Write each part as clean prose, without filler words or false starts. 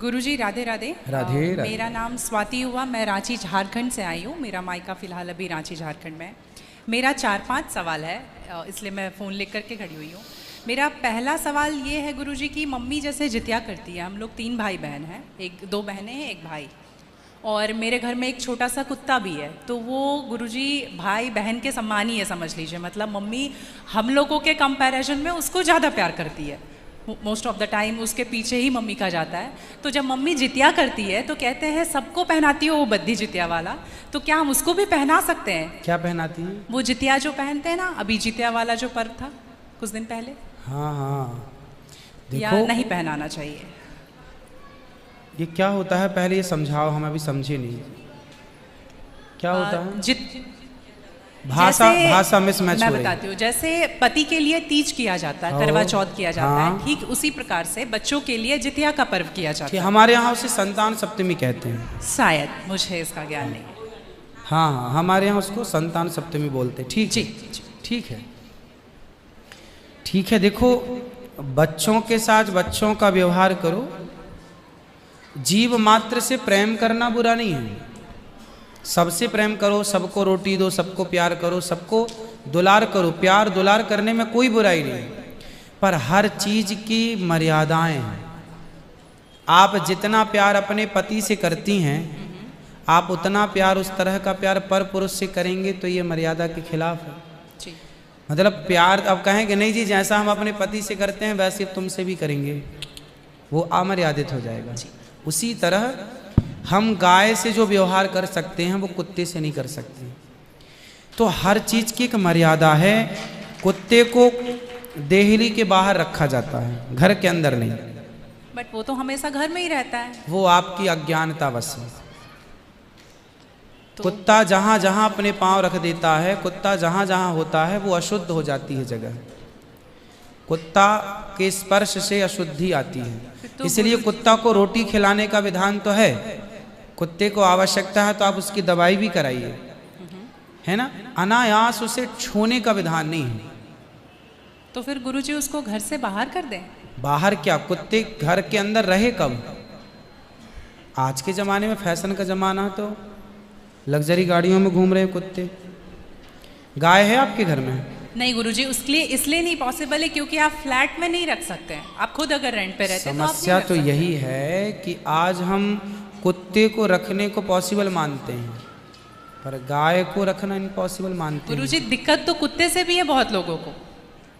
गुरुजी राधे राधे। राधे राधे। मेरा नाम स्वाति हुआ, मैं रांची झारखंड से आई हूँ। मेरा मायका फ़िलहाल अभी रांची झारखंड में है। मेरा 4-5 सवाल है, इसलिए मैं फ़ोन लेकर करके खड़ी हुई हूँ। मेरा पहला सवाल ये है गुरुजी की मम्मी जैसे जितिया करती है, हम लोग 3 भाई बहन हैं, 2 बहनें हैं 1 भाई, और मेरे घर में एक छोटा सा कुत्ता भी है। तो वो गुरुजी भाई बहन के समान ही है, समझ लीजिए। मतलब मम्मी हम लोगों के कंपैरिजन में उसको ज़्यादा प्यार करती है। मोस्ट ऑफ द टाइम उसके पीछे ही मम्मी का जाता है। तो जब मम्मी जितिया करती है तो कहते हैं सबको पहनाती हो वो बद्दी जितिया वाला, तो क्या हम उसको भी पहना सकते हैं? क्या पहनाती हैं? वो जितिया जो पहनते हैं ना, अभी जितिया वाला जो पर्व था कुछ दिन पहले। हाँ हाँ, या देखो नहीं पहनाना चाहिए? ये क्या होता है, पहले ये समझाओ, हम अभी समझे नहीं क्या होता है। भाषा मिसमैच हो रही है। मैं बताती हूँ। जैसे पति के लिए तीज किया जाता है, करवा चौथ किया जाता है, ठीक उसी प्रकार से बच्चों के लिए जितिया का पर्व किया जाता है। हमारे यहाँ उसे संतान सप्तमी कहते हैं शायद, मुझे इसका ज्ञान नहीं है। हाँ हाँ, हमारे यहाँ उसको संतान सप्तमी बोलते हैं। ठीक जी, ठीक है, ठीक है। देखो, बच्चों के साथ बच्चों का व्यवहार करो, जीव मात्र से प्रेम करना बुरा नहीं है। सबसे प्रेम करो, सबको रोटी दो, सबको प्यार करो, सबको दुलार करो। प्यार दुलार करने में कोई बुराई नहीं, पर हर चीज की मर्यादाएं हैं। आप जितना प्यार अपने पति से करती हैं, आप उतना प्यार, उस तरह का प्यार पर पुरुष से करेंगे तो ये मर्यादा के खिलाफ है। मतलब प्यार अब कहेंगे नहीं जी जैसा हम अपने पति से करते हैं वैसे तुमसे भी करेंगे, वो अमर्यादित हो जाएगा। उसी तरह हम गाय से जो व्यवहार कर सकते हैं वो कुत्ते से नहीं कर सकते। तो हर चीज की एक मर्यादा है। कुत्ते को देहली के बाहर रखा जाता है, घर के अंदर नहीं। बट वो तो हमेशा घर में ही रहता है। वो आपकी अज्ञानतावश है। तो कुत्ता जहां जहां अपने पांव रख देता है, कुत्ता जहां जहां होता है वो अशुद्ध हो जाती है जगह। कुत्ता के स्पर्श से अशुद्धि आती है। तो इसलिए कुत्ता को रोटी खिलाने का विधान तो है। कुत्ते को आवश्यकता है तो आप उसकी दवाई भी कराइए, है ना। अनायास उसे छूने का विधान नहीं है। तो फिर गुरुजी उसको घर से बाहर कर दें? बाहर क्या, कुत्ते घर के अंदर रहे कब? आज के जमाने में फैशन का जमाना, तो लग्जरी गाड़ियों में घूम रहे कुत्ते। गाय है आपके घर में? नहीं गुरुजी, उसके लिए इसलिए नहीं पॉसिबल है क्योंकि आप फ्लैट में नहीं रख सकते हैं। आप खुद अगर रेंट पे रहते हैं तो समस्या तो यही है कि आज हम कुत्ते को रखने को पॉसिबल मानते हैं पर गाय को रखना इम्पॉसिबल मानते हैं। गुरुजी दिक्कत तो कुत्ते से भी है बहुत लोगों को।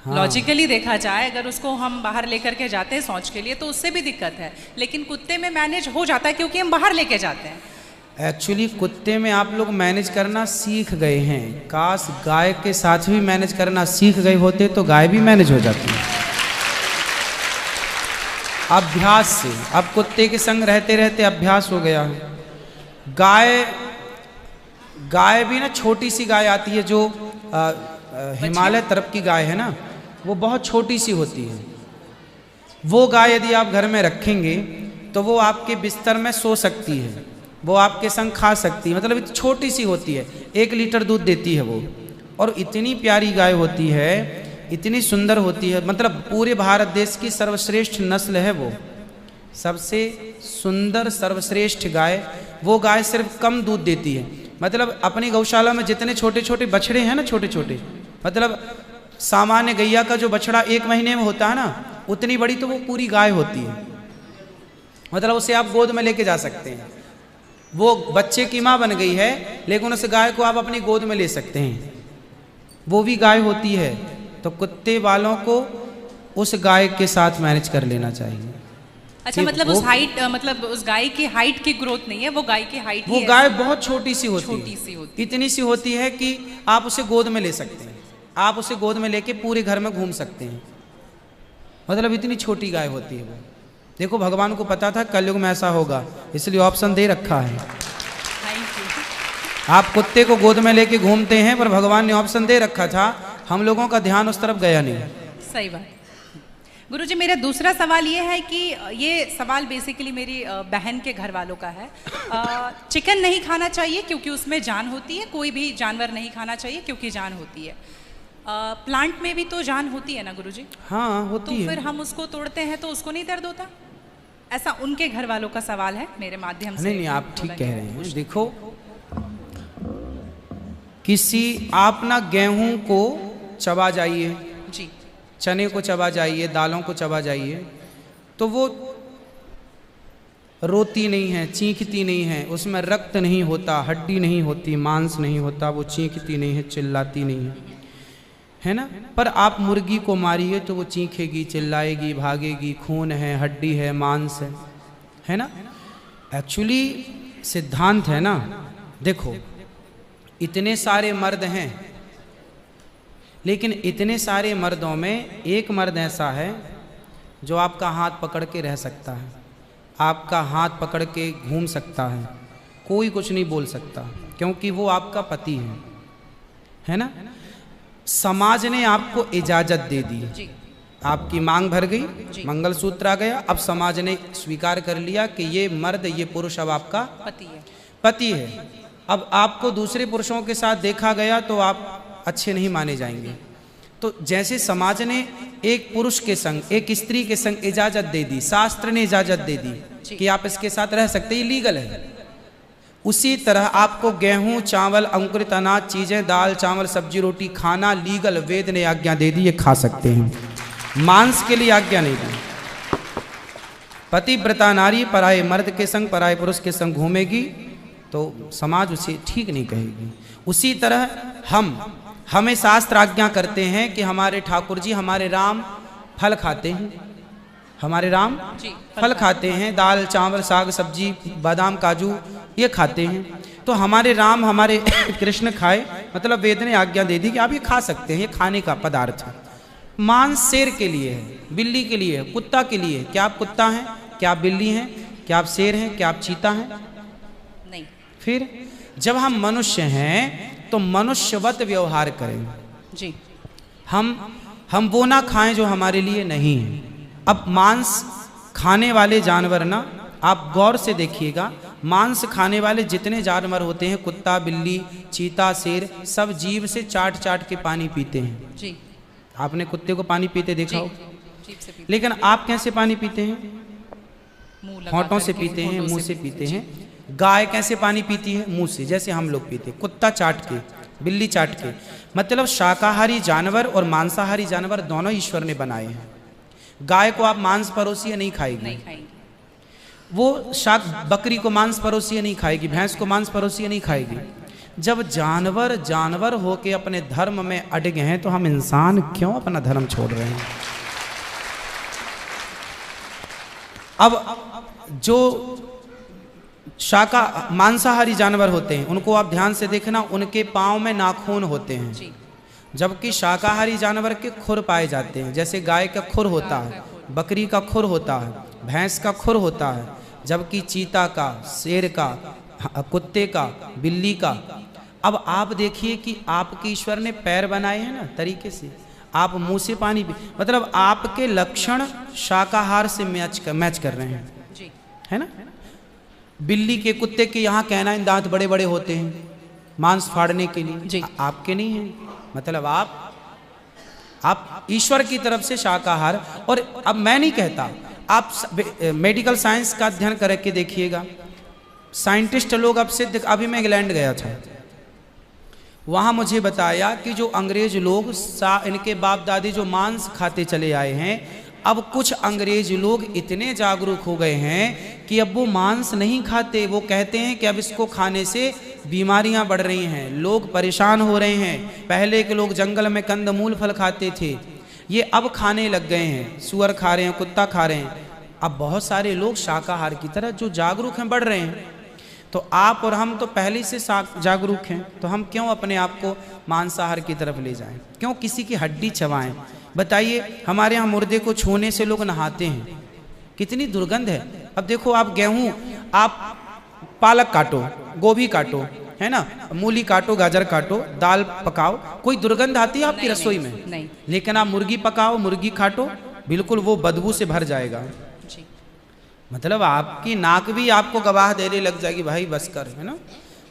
हाँ। लॉजिकली देखा जाए, अगर उसको हम बाहर लेकर के जाते हैं शौच के लिए तो उससे भी दिक्कत है, लेकिन कुत्ते में मैनेज हो जाता है क्योंकि हम बाहर लेके जाते हैं। एक्चुअली कुत्ते में आप लोग मैनेज करना सीख गए हैं। काश गाय के साथ भी मैनेज करना सीख गए होते तो गाय भी मैनेज हो जाती है अभ्यास से। अब कुत्ते के संग रहते रहते अभ्यास हो गया। गाय भी ना, छोटी सी गाय आती है जो हिमालय तरफ की गाय है ना, वो बहुत छोटी सी होती है। वो गाय यदि आप घर में रखेंगे तो वो आपके बिस्तर में सो सकती है, वो आपके संग खा सकती है। मतलब छोटी सी होती है, 1 लीटर दूध देती है वो, और इतनी प्यारी गाय होती है, इतनी सुंदर होती है। मतलब पूरे भारत देश की सर्वश्रेष्ठ नस्ल है वो, सबसे सुंदर सर्वश्रेष्ठ गाय। वो गाय सिर्फ कम दूध देती है। मतलब अपनी गौशाला में जितने छोटे छोटे बछड़े हैं ना, छोटे छोटे, मतलब सामान्य गैया का जो बछड़ा 1 महीने में होता है ना, उतनी बड़ी तो वो पूरी गाय होती है। मतलब उसे आप गोद में लेके जा सकते हैं। वो बच्चे की माँ बन गई है, लेकिन उस गाय को आप अपनी गोद में ले सकते हैं, वो भी गाय होती है। तो कुत्ते वालों को उस गाय के साथ मैनेज कर लेना चाहिए। अच्छा, मतलब उस हाइट, मतलब उस गाय की हाइट की ग्रोथ नहीं है, वो गाय की हाइट, वो गाय बहुत छोटी सी होती है, इतनी सी होती है कि आप उसे गोद में ले सकते हैं। आप उसे गोद में लेके पूरे घर में घूम सकते हैं। मतलब इतनी छोटी गाय होती है वो। देखो, भगवान को पता था कलयुग में ऐसा होगा, इसलिए ऑप्शन दे रखा है। आप कुत्ते को गोद में लेके घूमते हैं, पर भगवान ने ऑप्शन दे रखा था, हम लोगों का ध्यान उस तरफ गया नहीं। सही बात। गुरुजी, मेरा दूसरा सवाल ये है कि ये सवाल बेसिकली मेरी बहन के घर वालों का है। चिकन नहीं खाना चाहिए क्योंकि उसमें जान होती है, कोई भी जानवर नहीं खाना चाहिए क्योंकि जान होती है। प्लांट में भी तो जान होती है ना गुरुजी? हाँ, होती है। तो फिर हम उसको तोड़ते हैं तो उसको नहीं दर्द होता? ऐसा उनके घर वालों का सवाल है मेरे माध्यम से। नहीं, आप ठीक कह रहे हैं। देखो, आप ना गेहूं को चबा जाइए जी, चने को चबा जाइए, दालों को चबा जाइए, तो वो रोती नहीं है, चीखती नहीं है, उसमें रक्त नहीं होता, हड्डी नहीं होती, मांस नहीं होता, वो चीखती नहीं है, चिल्लाती नहीं है ना। पर आप मुर्गी को मारिए तो वो चीखेगी, चिल्लाएगी, भागेगी, खून है, हड्डी है, मांस है ना। एक्चुअली सिद्धांत है ना, देखो इतने सारे मर्द हैं, लेकिन इतने सारे मर्दों में एक मर्द ऐसा है जो आपका हाथ पकड़ के रह सकता है, आपका हाथ पकड़ के घूम सकता है, कोई कुछ नहीं बोल सकता, क्योंकि वो आपका पति है ना। समाज ने आपको इजाजत दे दी, आपकी मांग भर गई, मंगलसूत्र आ गया, अब समाज ने स्वीकार कर लिया कि ये मर्द, ये पुरुष अब आपका पति है। अब आपको दूसरे पुरुषों के साथ देखा गया तो आप अच्छे नहीं माने जाएंगे। तो जैसे समाज ने एक पुरुष के संग, एक स्त्री के संग इजाजत दे दी, शास्त्र ने इजाजत दे दी कि आप इसके साथ रह सकते, ये लीगल है, उसी तरह आपको गेहूं, चावल, अंकुरित अनाज चीजें, दाल, चावल, सब्जी, रोटी खाना लीगल, वेद ने आज्ञा दे दी, ये खा सकते हैं। मांस के लिए आज्ञा नहीं दी। पतिव्रता नारी पराये मर्द के संग, पराये पुरुष के संग घूमेगी तो समाज उसे ठीक नहीं कहेगी। उसी तरह हमें शास्त्र आज्ञा करते हैं कि हमारे ठाकुर जी, हमारे राम फल खाते हैं, हमारे राम फल खाते हैं, दाल, चावल, साग, सब्जी, बादाम, काजू ये खाते हैं, तो हमारे राम, हमारे कृष्ण खाए, मतलब वेद ने आज्ञा दे दी कि आप ये खा सकते हैं, ये खाने का पदार्थ है। मांस शेर के लिए है, बिल्ली के लिए है, कुत्ता के लिए है। क्या आप कुत्ता हैं? क्या आप बिल्ली हैं? क्या आप शेर हैं? क्या आप चीता हैं? नहीं। फिर जब हम मनुष्य हैं तो मनुष्यवत व्यवहार करें जी। हम वो ना खाएं जो हमारे लिए नहीं है। अब मांस खाने वाले जानवर ना, आप गौर से देखिएगा, मांस खाने वाले जितने जानवर होते हैं, कुत्ता, बिल्ली, चीता, शेर, सब जीभ से चाट चाट के पानी पीते हैं जी। आपने कुत्ते को पानी पीते देखा हो? जीभ से पीते। लेकिन आप कैसे पानी पीते हैं? होंठों से पीते हैं, मुंह से पीते हैं। गाय कैसे पानी पीती है? मुंह से, जैसे हम लोग पीते। कुत्ता चाट के, बिल्ली चाट के। मतलब शाकाहारी जानवर और मांसाहारी जानवर दोनों ईश्वर ने बनाए हैं। गाय को आप मांस परोसिए, नहीं खाएगी, वो बकरी को मांस परोसिए नहीं खाएगी, भैंस को मांस परोसिए नहीं खाएगी। जब जानवर जानवर होके अपने धर्म में अड़े हैं तो हम इंसान क्यों अपना धर्म छोड़ रहे हैं? अब जो मांसाहारी जानवर होते हैं उनको आप ध्यान से देखना, उनके पांव में नाखून होते हैं, जबकि शाकाहारी जानवर के खुर पाए जाते हैं। जैसे गाय का खुर होता है, बकरी का खुर होता है, भैंस का खुर होता है, जबकि चीता का, शेर का, कुत्ते का, बिल्ली का। अब आप देखिए कि आपके ईश्वर ने पैर बनाए हैं ना तरीके से, आप मुंह से पानी पी, मतलब आपके लक्षण शाकाहार से मैच कर रहे हैं, है ना। बिल्ली के, कुत्ते के यहाँ कैनाइन दांत बड़े बड़े होते हैं मांस फाड़ने के लिए, आपके नहीं है। मतलब आप ईश्वर की तरफ से शाकाहार। और अब मैं नहीं कहता, आप मेडिकल साइंस का अध्ययन करके देखिएगा, साइंटिस्ट लोग अब सिद्ध, अभी मैं इंग्लैंड गया था, वहाँ मुझे बताया कि जो अंग्रेज लोग इनके बाप दादी जो मांस खाते चले आए हैं, अब कुछ अंग्रेज लोग इतने जागरूक हो गए हैं कि अब वो मांस नहीं खाते। वो कहते हैं कि अब इसको खाने से बीमारियां बढ़ रही हैं, लोग परेशान हो रहे हैं। पहले के लोग जंगल में कंदमूल फल खाते थे, ये अब खाने लग गए हैं, सुअर खा रहे हैं, कुत्ता खा रहे हैं। अब बहुत सारे लोग शाकाहार की तरह जो जागरूक हैं बढ़ रहे हैं। तो आप और हम तो पहले से जागरूक हैं, तो हम क्यों अपने आप को मांसाहार की तरफ ले जाएं? क्यों किसी की हड्डी चबाएं? बताइए, हमारे यहाँ मुर्दे को छूने से लोग नहाते हैं, कितनी दुर्गंध है। अब देखो, आप गेहूं, आप पालक काटो, गोभी काटो, है ना, मूली काटो, गाजर काटो, दाल पकाओ, कोई दुर्गंध आती है आपकी रसोई में? नहीं। लेकिन आप मुर्गी पकाओ, मुर्गी काटो, बिल्कुल वो बदबू से भर जाएगा। मतलब आपकी नाक भी आपको गवाह देने लग जाएगी, भाई बस कर, है ना।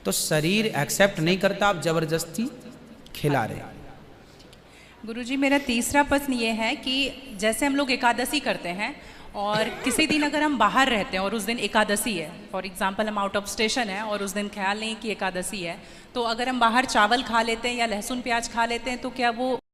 तो शरीर एक्सेप्ट नहीं करता, आप जबरदस्ती खिला रहे। गुरुजी, मेरा तीसरा प्रश्न ये है कि जैसे हम लोग एकादशी करते हैं और किसी दिन अगर हम बाहर रहते हैं और उस दिन एकादशी है, फॉर एग्जांपल हम आउट ऑफ स्टेशन है और उस दिन ख्याल नहीं कि एकादशी है, तो अगर हम बाहर चावल खा लेते हैं या लहसुन प्याज खा लेते हैं तो क्या वो